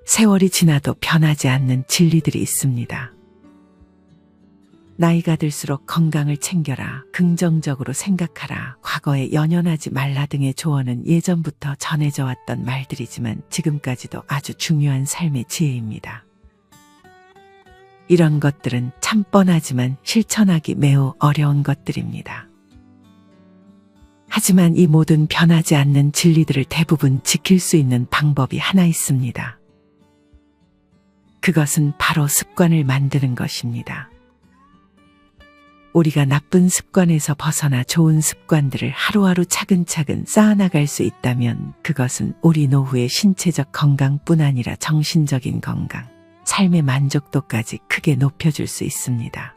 세월이 지나도 변하지 않는 진리들이 있습니다. 나이가 들수록 건강을 챙겨라, 긍정적으로 생각하라, 과거에 연연하지 말라 등의 조언은 예전부터 전해져 왔던 말들이지만 지금까지도 아주 중요한 삶의 지혜입니다. 이런 것들은 참 뻔하지만 실천하기 매우 어려운 것들입니다. 하지만 이 모든 변하지 않는 진리들을 대부분 지킬 수 있는 방법이 하나 있습니다. 그것은 바로 습관을 만드는 것입니다. 우리가 나쁜 습관에서 벗어나 좋은 습관들을 하루하루 차근차근 쌓아나갈 수 있다면 그것은 우리 노후의 신체적 건강뿐 아니라 정신적인 건강, 삶의 만족도까지 크게 높여줄 수 있습니다.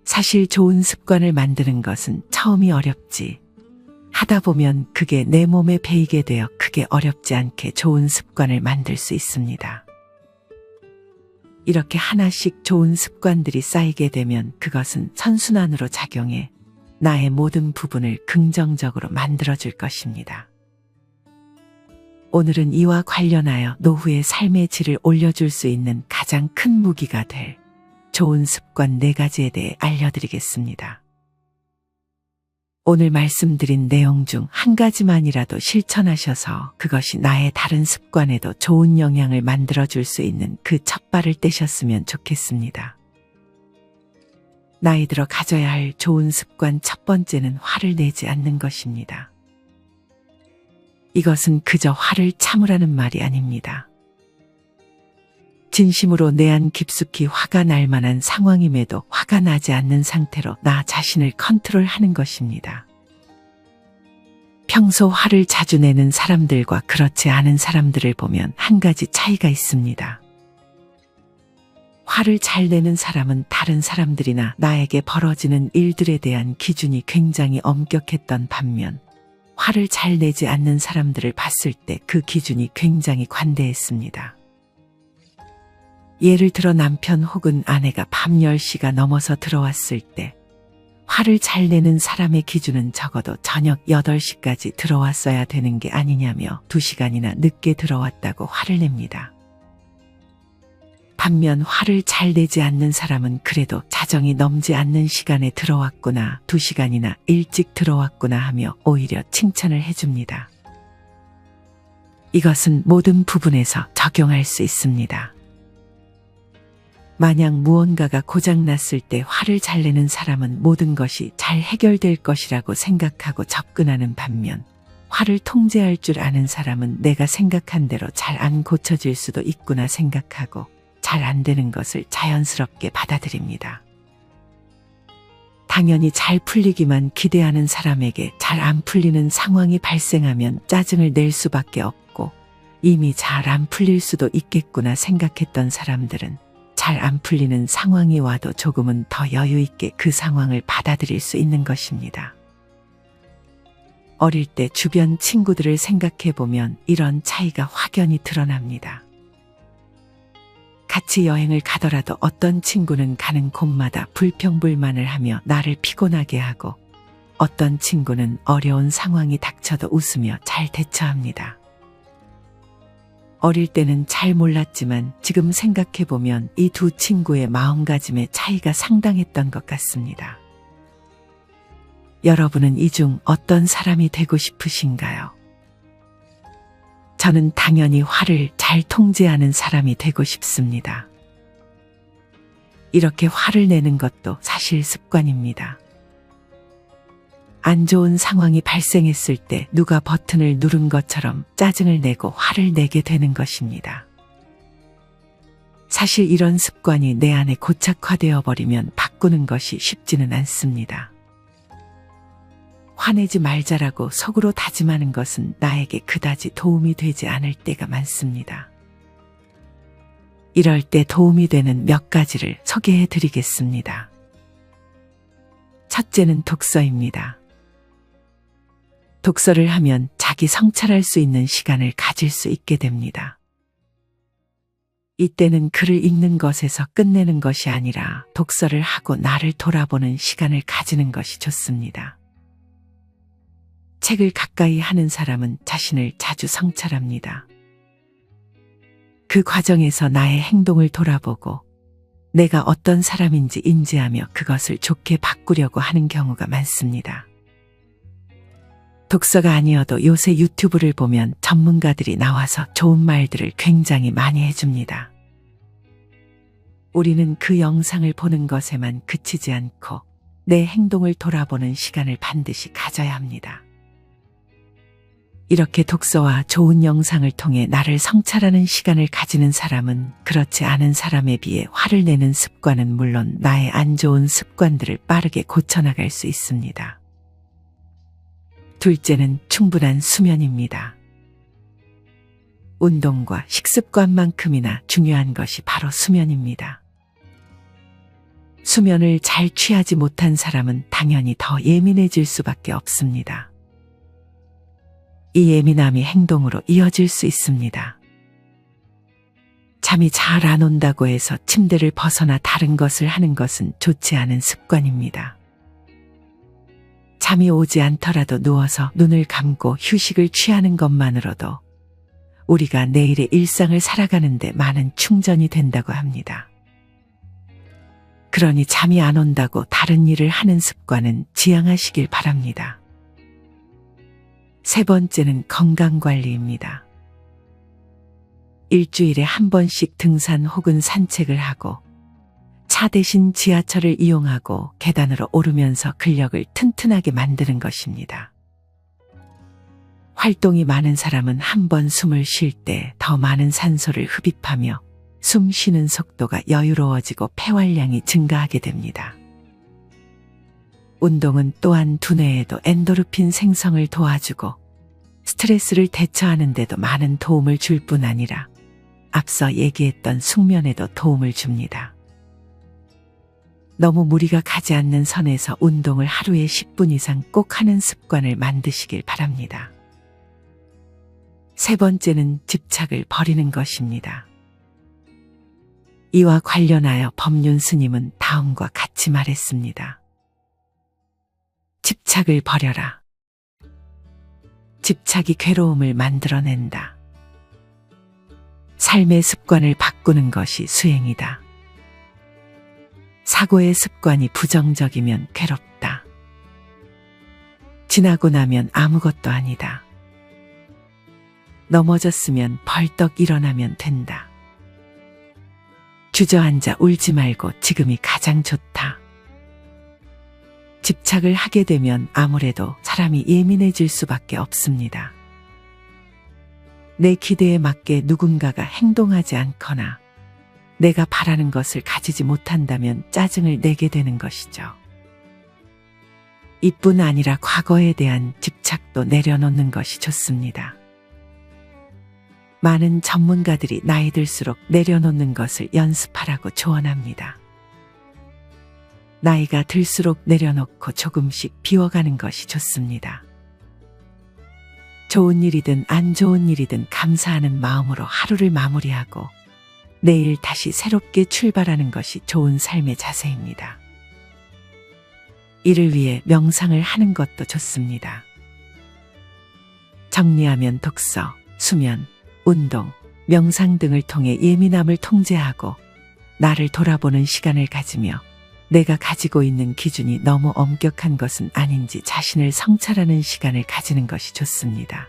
사실 좋은 습관을 만드는 것은 처음이 어렵지. 하다 보면 그게 내 몸에 배이게 되어 크게 어렵지 않게 좋은 습관을 만들 수 있습니다. 이렇게 하나씩 좋은 습관들이 쌓이게 되면 그것은 선순환으로 작용해 나의 모든 부분을 긍정적으로 만들어줄 것입니다. 오늘은 이와 관련하여 노후의 삶의 질을 올려줄 수 있는 가장 큰 무기가 될 좋은 습관 4가지에 대해 알려드리겠습니다. 오늘 말씀드린 내용 중 한 가지만이라도 실천하셔서 그것이 나의 다른 습관에도 좋은 영향을 만들어줄 수 있는 그 첫발을 떼셨으면 좋겠습니다. 나이 들어 가져야 할 좋은 습관 첫 번째는 화를 내지 않는 것입니다. 이것은 그저 화를 참으라는 말이 아닙니다. 진심으로 내 안 깊숙이 화가 날 만한 상황임에도 화가 나지 않는 상태로 나 자신을 컨트롤하는 것입니다. 평소 화를 자주 내는 사람들과 그렇지 않은 사람들을 보면 한 가지 차이가 있습니다. 화를 잘 내는 사람은 다른 사람들이나 나에게 벌어지는 일들에 대한 기준이 굉장히 엄격했던 반면 화를 잘 내지 않는 사람들을 봤을 때 그 기준이 굉장히 관대했습니다. 예를 들어 남편 혹은 아내가 밤 10시가 넘어서 들어왔을 때 화를 잘 내는 사람의 기준은 적어도 저녁 8시까지 들어왔어야 되는 게 아니냐며 2시간이나 늦게 들어왔다고 화를 냅니다. 반면 화를 잘 내지 않는 사람은 그래도 자정이 넘지 않는 시간에 들어왔구나, 2시간이나 일찍 들어왔구나 하며 오히려 칭찬을 해줍니다. 이것은 모든 부분에서 적용할 수 있습니다. 만약 무언가가 고장났을 때 화를 잘 내는 사람은 모든 것이 잘 해결될 것이라고 생각하고 접근하는 반면 화를 통제할 줄 아는 사람은 내가 생각한 대로 잘 안 고쳐질 수도 있구나 생각하고 잘 안 되는 것을 자연스럽게 받아들입니다. 당연히 잘 풀리기만 기대하는 사람에게 잘 안 풀리는 상황이 발생하면 짜증을 낼 수밖에 없고 이미 잘 안 풀릴 수도 있겠구나 생각했던 사람들은 잘 안 풀리는 상황이 와도 조금은 더 여유 있게 그 상황을 받아들일 수 있는 것입니다. 어릴 때 주변 친구들을 생각해 보면 이런 차이가 확연히 드러납니다. 같이 여행을 가더라도 어떤 친구는 가는 곳마다 불평불만을 하며 나를 피곤하게 하고 어떤 친구는 어려운 상황이 닥쳐도 웃으며 잘 대처합니다. 어릴 때는 잘 몰랐지만 지금 생각해보면 이 두 친구의 마음가짐의 차이가 상당했던 것 같습니다. 여러분은 이 중 어떤 사람이 되고 싶으신가요? 저는 당연히 화를 잘 통제하는 사람이 되고 싶습니다. 이렇게 화를 내는 것도 사실 습관입니다. 안 좋은 상황이 발생했을 때 누가 버튼을 누른 것처럼 짜증을 내고 화를 내게 되는 것입니다. 사실 이런 습관이 내 안에 고착화되어 버리면 바꾸는 것이 쉽지는 않습니다. 화내지 말자라고 속으로 다짐하는 것은 나에게 그다지 도움이 되지 않을 때가 많습니다. 이럴 때 도움이 되는 몇 가지를 소개해 드리겠습니다. 첫째는 독서입니다. 독서를 하면 자기 성찰할 수 있는 시간을 가질 수 있게 됩니다. 이때는 글을 읽는 것에서 끝내는 것이 아니라 독서를 하고 나를 돌아보는 시간을 가지는 것이 좋습니다. 책을 가까이 하는 사람은 자신을 자주 성찰합니다. 그 과정에서 나의 행동을 돌아보고 내가 어떤 사람인지 인지하며 그것을 좋게 바꾸려고 하는 경우가 많습니다. 독서가 아니어도 요새 유튜브를 보면 전문가들이 나와서 좋은 말들을 굉장히 많이 해줍니다. 우리는 그 영상을 보는 것에만 그치지 않고 내 행동을 돌아보는 시간을 반드시 가져야 합니다. 이렇게 독서와 좋은 영상을 통해 나를 성찰하는 시간을 가지는 사람은 그렇지 않은 사람에 비해 화를 내는 습관은 물론 나의 안 좋은 습관들을 빠르게 고쳐나갈 수 있습니다. 둘째는 충분한 수면입니다. 운동과 식습관만큼이나 중요한 것이 바로 수면입니다. 수면을 잘 취하지 못한 사람은 당연히 더 예민해질 수밖에 없습니다. 이 예민함이 행동으로 이어질 수 있습니다. 잠이 잘 안 온다고 해서 침대를 벗어나 다른 것을 하는 것은 좋지 않은 습관입니다. 잠이 오지 않더라도 누워서 눈을 감고 휴식을 취하는 것만으로도 우리가 내일의 일상을 살아가는데 많은 충전이 된다고 합니다. 그러니 잠이 안 온다고 다른 일을 하는 습관은 지양하시길 바랍니다. 세 번째는 건강관리입니다. 일주일에 한 번씩 등산 혹은 산책을 하고 차 대신 지하철을 이용하고 계단으로 오르면서 근력을 튼튼하게 만드는 것입니다. 활동이 많은 사람은 한 번 숨을 쉴 때 더 많은 산소를 흡입하며 숨 쉬는 속도가 여유로워지고 폐활량이 증가하게 됩니다. 운동은 또한 두뇌에도 엔도르핀 생성을 도와주고 스트레스를 대처하는 데도 많은 도움을 줄 뿐 아니라 앞서 얘기했던 숙면에도 도움을 줍니다. 너무 무리가 가지 않는 선에서 운동을 하루에 10분 이상 꼭 하는 습관을 만드시길 바랍니다. 세 번째는 집착을 버리는 것입니다. 이와 관련하여 법륜 스님은 다음과 같이 말했습니다. 집착을 버려라. 집착이 괴로움을 만들어낸다. 삶의 습관을 바꾸는 것이 수행이다. 사고의 습관이 부정적이면 괴롭다. 지나고 나면 아무것도 아니다. 넘어졌으면 벌떡 일어나면 된다. 주저앉아 울지 말고 지금이 가장 좋다. 집착을 하게 되면 아무래도 사람이 예민해질 수밖에 없습니다. 내 기대에 맞게 누군가가 행동하지 않거나 내가 바라는 것을 가지지 못한다면 짜증을 내게 되는 것이죠. 이뿐 아니라 과거에 대한 집착도 내려놓는 것이 좋습니다. 많은 전문가들이 나이 들수록 내려놓는 것을 연습하라고 조언합니다. 나이가 들수록 내려놓고 조금씩 비워가는 것이 좋습니다. 좋은 일이든 안 좋은 일이든 감사하는 마음으로 하루를 마무리하고 내일 다시 새롭게 출발하는 것이 좋은 삶의 자세입니다. 이를 위해 명상을 하는 것도 좋습니다. 정리하면 독서, 수면, 운동, 명상 등을 통해 예민함을 통제하고 나를 돌아보는 시간을 가지며 내가 가지고 있는 기준이 너무 엄격한 것은 아닌지 자신을 성찰하는 시간을 가지는 것이 좋습니다.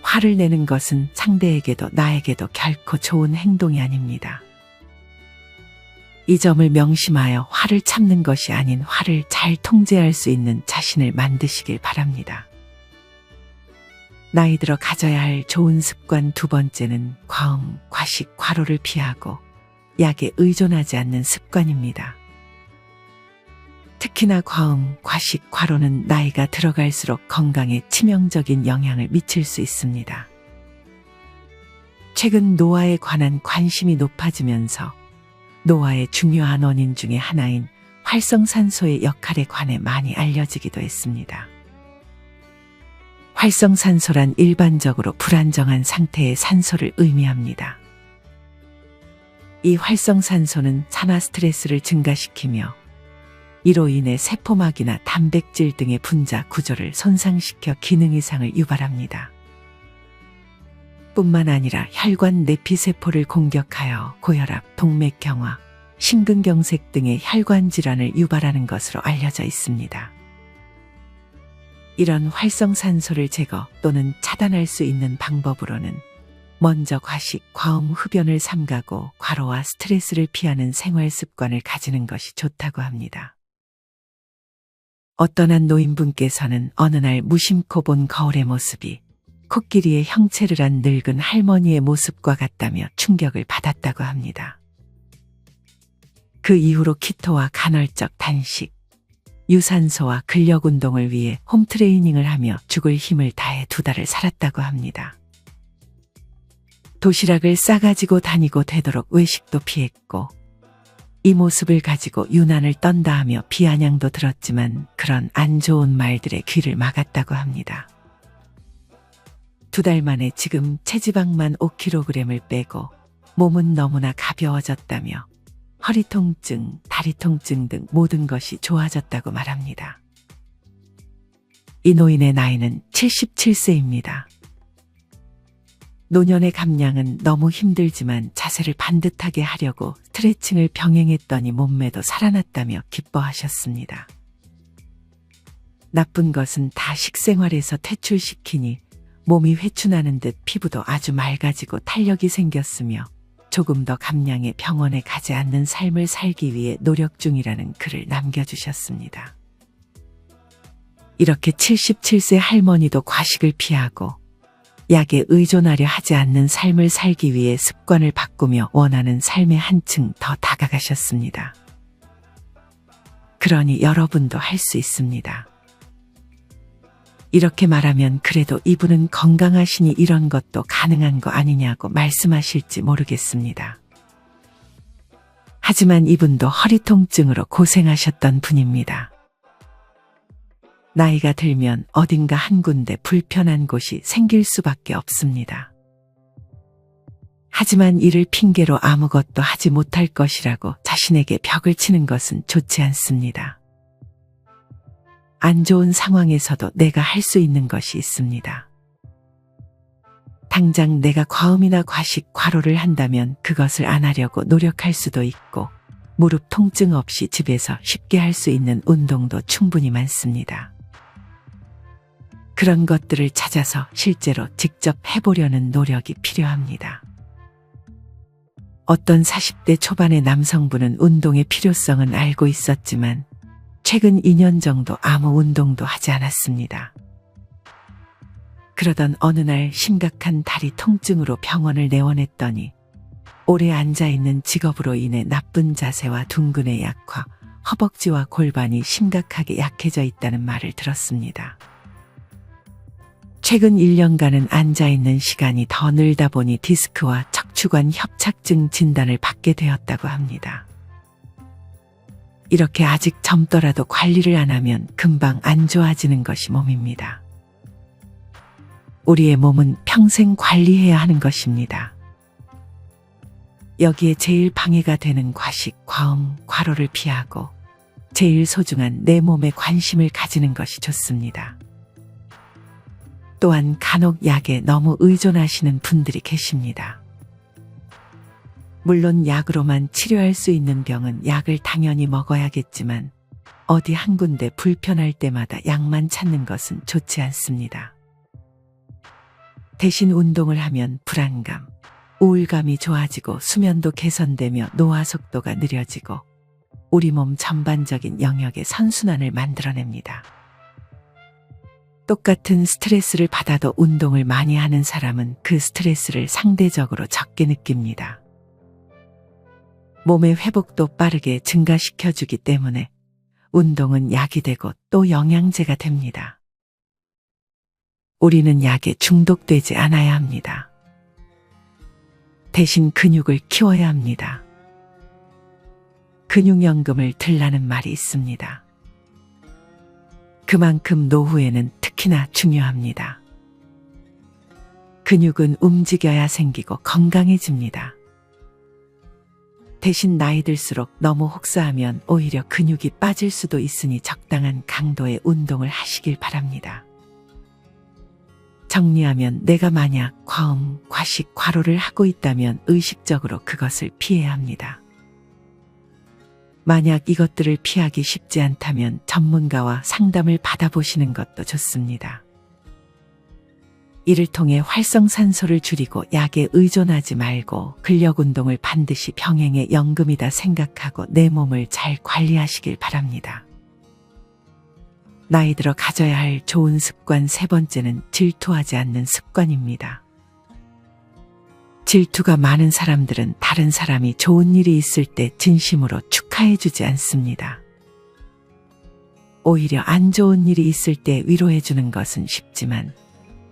화를 내는 것은 상대에게도 나에게도 결코 좋은 행동이 아닙니다. 이 점을 명심하여 화를 참는 것이 아닌 화를 잘 통제할 수 있는 자신을 만드시길 바랍니다. 나이 들어 가져야 할 좋은 습관 두 번째는 과음, 과식, 과로를 피하고 약에 의존하지 않는 습관입니다. 특히나 과음, 과식, 과로는 나이가 들어갈수록 건강에 치명적인 영향을 미칠 수 있습니다. 최근 노화에 관한 관심이 높아지면서 노화의 중요한 원인 중에 하나인 활성산소의 역할에 관해 많이 알려지기도 했습니다. 활성산소란 일반적으로 불안정한 상태의 산소를 의미합니다. 이 활성산소는 산화 스트레스를 증가시키며 이로 인해 세포막이나 단백질 등의 분자 구조를 손상시켜 기능 이상을 유발합니다. 혈액뿐만 아니라 혈관 내피세포를 공격하여 고혈압, 동맥경화, 심근경색 등의 혈관 질환을 유발하는 것으로 알려져 있습니다. 이런 활성산소를 제거 또는 차단할 수 있는 방법으로는 먼저 과식, 과음, 흡연을 삼가고 과로와 스트레스를 피하는 생활 습관을 가지는 것이 좋다고 합니다. 어떤 한 노인분께서는 어느 날 무심코 본 거울의 모습이 코끼리의 형체를 한 늙은 할머니의 모습과 같다며 충격을 받았다고 합니다. 그 이후로 키토와 간헐적 단식, 유산소와 근력 운동을 위해 홈트레이닝을 하며 죽을 힘을 다해 2달을 살았다고 합니다. 도시락을 싸가지고 다니고 되도록 외식도 피했고 이 모습을 가지고 유난을 떤다 하며 비아냥도 들었지만 그런 안 좋은 말들의 귀를 막았다고 합니다. 2달 만에 지금 체지방만 5kg을 빼고 몸은 너무나 가벼워졌다며 허리 통증, 다리 통증 등 모든 것이 좋아졌다고 말합니다. 이 노인의 나이는 77세입니다. 노년의 감량은 너무 힘들지만 자세를 반듯하게 하려고 스트레칭을 병행했더니 몸매도 살아났다며 기뻐하셨습니다. 나쁜 것은 다 식생활에서 퇴출시키니 몸이 회춘하는 듯 피부도 아주 맑아지고 탄력이 생겼으며 조금 더 감량해 병원에 가지 않는 삶을 살기 위해 노력 중이라는 글을 남겨주셨습니다. 이렇게 77세 할머니도 과식을 피하고 약에 의존하려 하지 않는 삶을 살기 위해 습관을 바꾸며 원하는 삶에 한층 더 다가가셨습니다. 그러니 여러분도 할 수 있습니다. 이렇게 말하면 그래도 이분은 건강하시니 이런 것도 가능한 거 아니냐고 말씀하실지 모르겠습니다. 하지만 이분도 허리 통증으로 고생하셨던 분입니다. 나이가 들면 어딘가 한 군데 불편한 곳이 생길 수밖에 없습니다. 하지만 이를 핑계로 아무것도 하지 못할 것이라고 자신에게 벽을 치는 것은 좋지 않습니다. 안 좋은 상황에서도 내가 할 수 있는 것이 있습니다. 당장 내가 과음이나 과식, 과로를 한다면 그것을 안 하려고 노력할 수도 있고 무릎 통증 없이 집에서 쉽게 할 수 있는 운동도 충분히 많습니다. 그런 것들을 찾아서 실제로 직접 해보려는 노력이 필요합니다. 어떤 40대 초반의 남성분은 운동의 필요성은 알고 있었지만 최근 2년 정도 아무 운동도 하지 않았습니다. 그러던 어느 날 심각한 다리 통증으로 병원을 내원했더니 오래 앉아있는 직업으로 인해 나쁜 자세와 둔근의 약화, 허벅지와 골반이 심각하게 약해져 있다는 말을 들었습니다. 최근 1년간은 앉아있는 시간이 더 늘다 보니 디스크와 척추관 협착증 진단을 받게 되었다고 합니다. 이렇게 아직 젊더라도 관리를 안 하면 금방 안 좋아지는 것이 몸입니다. 우리의 몸은 평생 관리해야 하는 것입니다. 여기에 제일 방해가 되는 과식, 과음, 과로를 피하고 제일 소중한 내 몸에 관심을 가지는 것이 좋습니다. 또한 간혹 약에 너무 의존하시는 분들이 계십니다. 물론 약으로만 치료할 수 있는 병은 약을 당연히 먹어야겠지만 어디 한 군데 불편할 때마다 약만 찾는 것은 좋지 않습니다. 대신 운동을 하면 불안감, 우울감이 좋아지고 수면도 개선되며 노화 속도가 느려지고 우리 몸 전반적인 영역의 선순환을 만들어냅니다. 똑같은 스트레스를 받아도 운동을 많이 하는 사람은 그 스트레스를 상대적으로 적게 느낍니다. 몸의 회복도 빠르게 증가시켜주기 때문에 운동은 약이 되고 또 영양제가 됩니다. 우리는 약에 중독되지 않아야 합니다. 대신 근육을 키워야 합니다. 근육연금을 들라는 말이 있습니다. 그만큼 노후에는 특히나 중요합니다. 근육은 움직여야 생기고 건강해집니다. 대신 나이 들수록 너무 혹사하면 오히려 근육이 빠질 수도 있으니 적당한 강도의 운동을 하시길 바랍니다. 정리하면 내가 만약 과음, 과식, 과로를 하고 있다면 의식적으로 그것을 피해야 합니다. 만약 이것들을 피하기 쉽지 않다면 전문가와 상담을 받아보시는 것도 좋습니다. 이를 통해 활성산소를 줄이고 약에 의존하지 말고 근력운동을 반드시 병행의 연금이다 생각하고 내 몸을 잘 관리하시길 바랍니다. 나이 들어 가져야 할 좋은 습관 세 번째는 질투하지 않는 습관입니다. 질투가 많은 사람들은 다른 사람이 좋은 일이 있을 때 진심으로 축하해주지 않습니다. 오히려 안 좋은 일이 있을 때 위로해주는 것은 쉽지만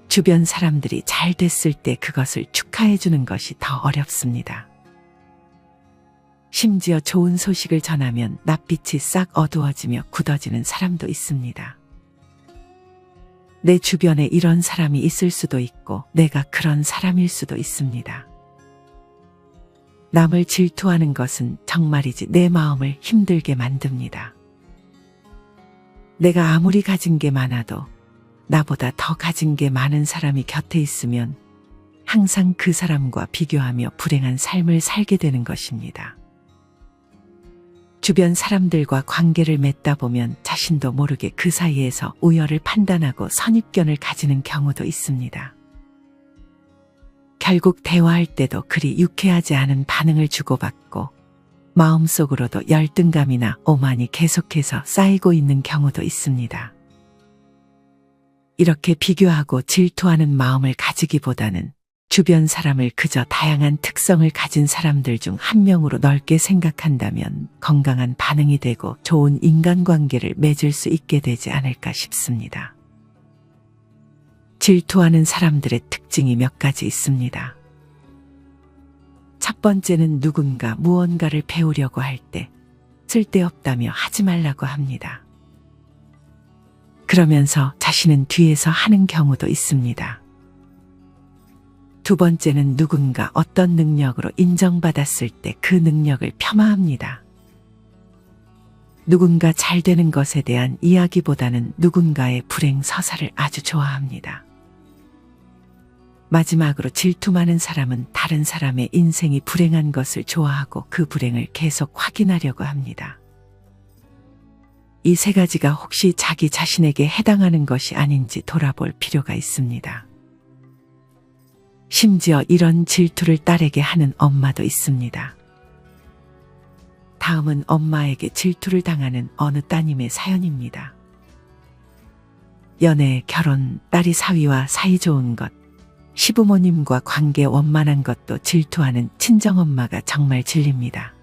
주변 사람들이 잘 됐을 때 그것을 축하해주는 것이 더 어렵습니다. 심지어 좋은 소식을 전하면 낯빛이 싹 어두워지며 굳어지는 사람도 있습니다. 내 주변에 이런 사람이 있을 수도 있고 내가 그런 사람일 수도 있습니다. 남을 질투하는 것은 정말이지 내 마음을 힘들게 만듭니다. 내가 아무리 가진 게 많아도 나보다 더 가진 게 많은 사람이 곁에 있으면 항상 그 사람과 비교하며 불행한 삶을 살게 되는 것입니다. 주변 사람들과 관계를 맺다 보면 자신도 모르게 그 사이에서 우열을 판단하고 선입견을 가지는 경우도 있습니다. 결국 대화할 때도 그리 유쾌하지 않은 반응을 주고받고 마음속으로도 열등감이나 오만이 계속해서 쌓이고 있는 경우도 있습니다. 이렇게 비교하고 질투하는 마음을 가지기보다는 주변 사람을 그저 다양한 특성을 가진 사람들 중 한 명으로 넓게 생각한다면 건강한 반응이 되고 좋은 인간관계를 맺을 수 있게 되지 않을까 싶습니다. 질투하는 사람들의 특징이 몇 가지 있습니다. 첫 번째는 누군가 무언가를 배우려고 할 때 쓸데없다며 하지 말라고 합니다. 그러면서 자신은 뒤에서 하는 경우도 있습니다. 두 번째는 누군가 어떤 능력으로 인정받았을 때 그 능력을 폄하합니다. 누군가 잘 되는 것에 대한 이야기보다는 누군가의 불행 서사를 아주 좋아합니다. 마지막으로 질투 많은 사람은 다른 사람의 인생이 불행한 것을 좋아하고 그 불행을 계속 확인하려고 합니다. 이 세 가지가 혹시 자기 자신에게 해당하는 것이 아닌지 돌아볼 필요가 있습니다. 심지어 이런 질투를 딸에게 하는 엄마도 있습니다. 다음은 엄마에게 질투를 당하는 어느 따님의 사연입니다. 연애, 결혼, 딸이 사위와 사이 좋은 것, 시부모님과 관계 원만한 것도 질투하는 친정엄마가 정말 질립니다.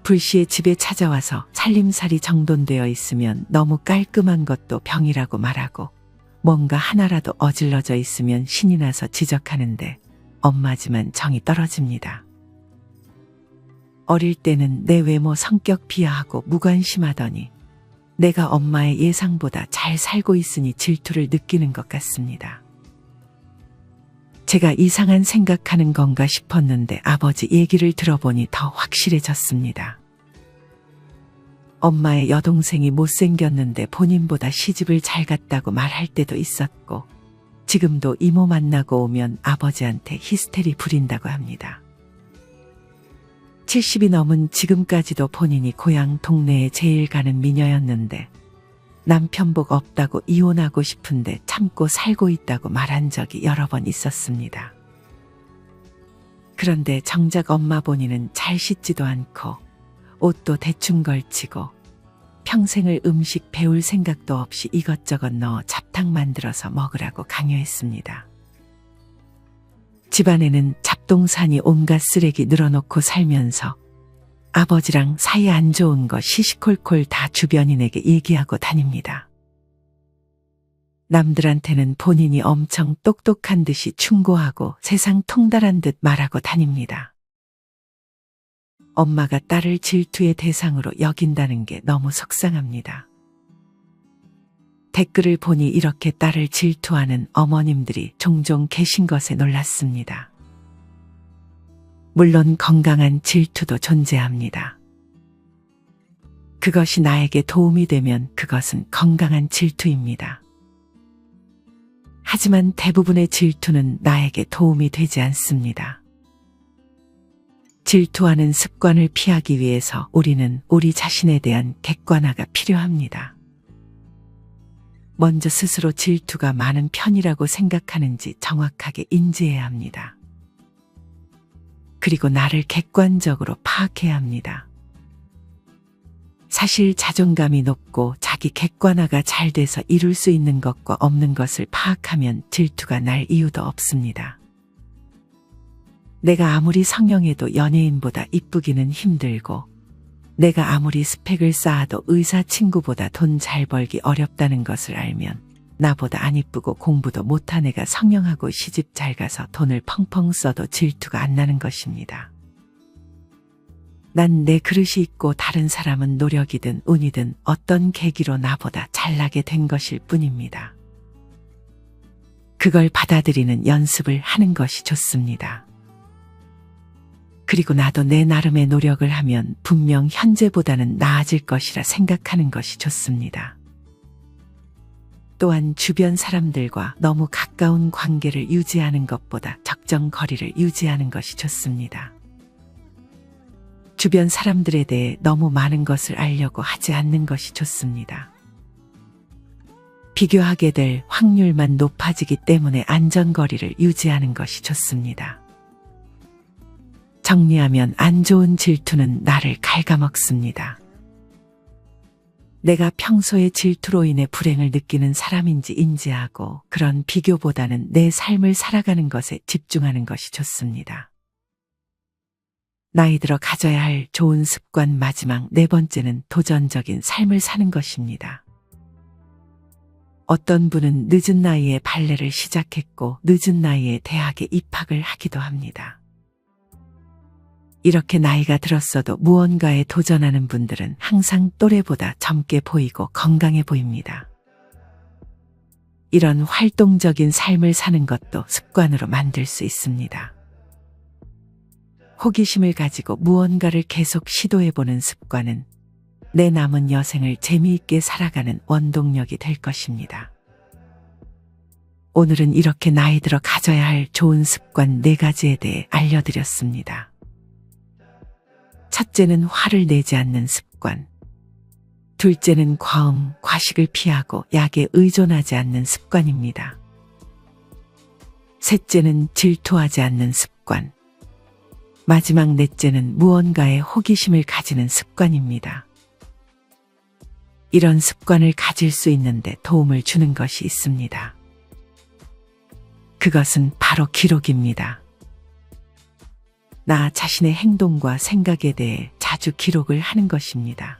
불시에 집에 찾아와서 살림살이 정돈되어 있으면 너무 깔끔한 것도 병이라고 말하고 뭔가 하나라도 어질러져 있으면 신이 나서 지적하는데 엄마지만 정이 떨어집니다. 어릴 때는 내 외모 성격 비하하고 무관심하더니 내가 엄마의 예상보다 잘 살고 있으니 질투를 느끼는 것 같습니다. 제가 이상한 생각하는 건가 싶었는데 아버지 얘기를 들어보니 더 확실해졌습니다. 엄마의 여동생이 못생겼는데 본인보다 시집을 잘 갔다고 말할 때도 있었고 지금도 이모 만나고 오면 아버지한테 히스테리 부린다고 합니다. 70이 넘은 지금까지도 본인이 고향 동네에 제일 가는 미녀였는데 남편 복 없다고 이혼하고 싶은데 참고 살고 있다고 말한 적이 여러 번 있었습니다. 그런데 정작 엄마 본인은 잘 씻지도 않고 옷도 대충 걸치고 평생을 음식 배울 생각도 없이 이것저것 넣어 잡탕 만들어서 먹으라고 강요했습니다. 집안에는 잡동사니 온갖 쓰레기 늘어놓고 살면서 아버지랑 사이 안 좋은 거 시시콜콜 다 주변인에게 얘기하고 다닙니다. 남들한테는 본인이 엄청 똑똑한 듯이 충고하고 세상 통달한 듯 말하고 다닙니다. 엄마가 딸을 질투의 대상으로 여긴다는 게 너무 속상합니다. 댓글을 보니 이렇게 딸을 질투하는 어머님들이 종종 계신 것에 놀랐습니다. 물론 건강한 질투도 존재합니다. 그것이 나에게 도움이 되면 그것은 건강한 질투입니다. 하지만 대부분의 질투는 나에게 도움이 되지 않습니다. 질투하는 습관을 피하기 위해서 우리는 우리 자신에 대한 객관화가 필요합니다. 먼저 스스로 질투가 많은 편이라고 생각하는지 정확하게 인지해야 합니다. 그리고 나를 객관적으로 파악해야 합니다. 사실 자존감이 높고 자기 객관화가 잘 돼서 이룰 수 있는 것과 없는 것을 파악하면 질투가 날 이유도 없습니다. 내가 아무리 성형해도 연예인보다 이쁘기는 힘들고, 내가 아무리 스펙을 쌓아도 의사 친구보다 돈 잘 벌기 어렵다는 것을 알면 나보다 안 이쁘고 공부도 못한 애가 성형하고 시집 잘 가서 돈을 펑펑 써도 질투가 안 나는 것입니다. 난 내 그릇이 있고 다른 사람은 노력이든 운이든 어떤 계기로 나보다 잘나게 된 것일 뿐입니다. 그걸 받아들이는 연습을 하는 것이 좋습니다. 그리고 나도 내 나름의 노력을 하면 분명 현재보다는 나아질 것이라 생각하는 것이 좋습니다. 또한 주변 사람들과 너무 가까운 관계를 유지하는 것보다 적정 거리를 유지하는 것이 좋습니다. 주변 사람들에 대해 너무 많은 것을 알려고 하지 않는 것이 좋습니다. 비교하게 될 확률만 높아지기 때문에 안전거리를 유지하는 것이 좋습니다. 정리하면 안 좋은 질투는 나를 갉아먹습니다. 내가 평소에 질투로 인해 불행을 느끼는 사람인지 인지하고 그런 비교보다는 내 삶을 살아가는 것에 집중하는 것이 좋습니다. 나이 들어 가져야 할 좋은 습관 마지막 네 번째는 도전적인 삶을 사는 것입니다. 어떤 분은 늦은 나이에 발레를 시작했고 늦은 나이에 대학에 입학을 하기도 합니다. 이렇게 나이가 들었어도 무언가에 도전하는 분들은 항상 또래보다 젊게 보이고 건강해 보입니다. 이런 활동적인 삶을 사는 것도 습관으로 만들 수 있습니다. 호기심을 가지고 무언가를 계속 시도해보는 습관은 내 남은 여생을 재미있게 살아가는 원동력이 될 것입니다. 오늘은 이렇게 나이 들어 가져야 할 좋은 습관 4가지에 대해 알려드렸습니다. 첫째는 화를 내지 않는 습관. 둘째는 과음, 과식을 피하고 약에 의존하지 않는 습관입니다. 셋째는 질투하지 않는 습관. 마지막 넷째는 무언가에 호기심을 가지는 습관입니다. 이런 습관을 가질 수 있는데 도움을 주는 것이 있습니다. 그것은 바로 기록입니다. 나 자신의 행동과 생각에 대해 자주 기록을 하는 것입니다.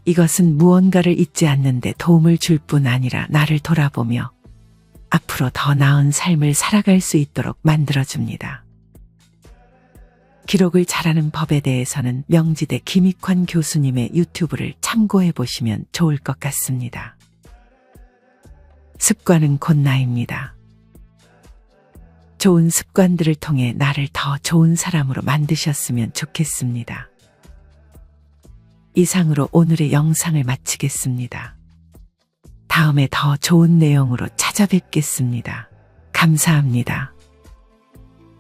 이것은 무언가를 잊지 않는데 도움을 줄 뿐 아니라 나를 돌아보며 앞으로 더 나은 삶을 살아갈 수 있도록 만들어줍니다. 기록을 잘하는 법에 대해서는 명지대 김익환 교수님의 유튜브를 참고해 보시면 좋을 것 같습니다. 습관은 곧 나입니다. 좋은 습관들을 통해 나를 더 좋은 사람으로 만드셨으면 좋겠습니다. 이상으로 오늘의 영상을 마치겠습니다. 다음에 더 좋은 내용으로 찾아뵙겠습니다. 감사합니다.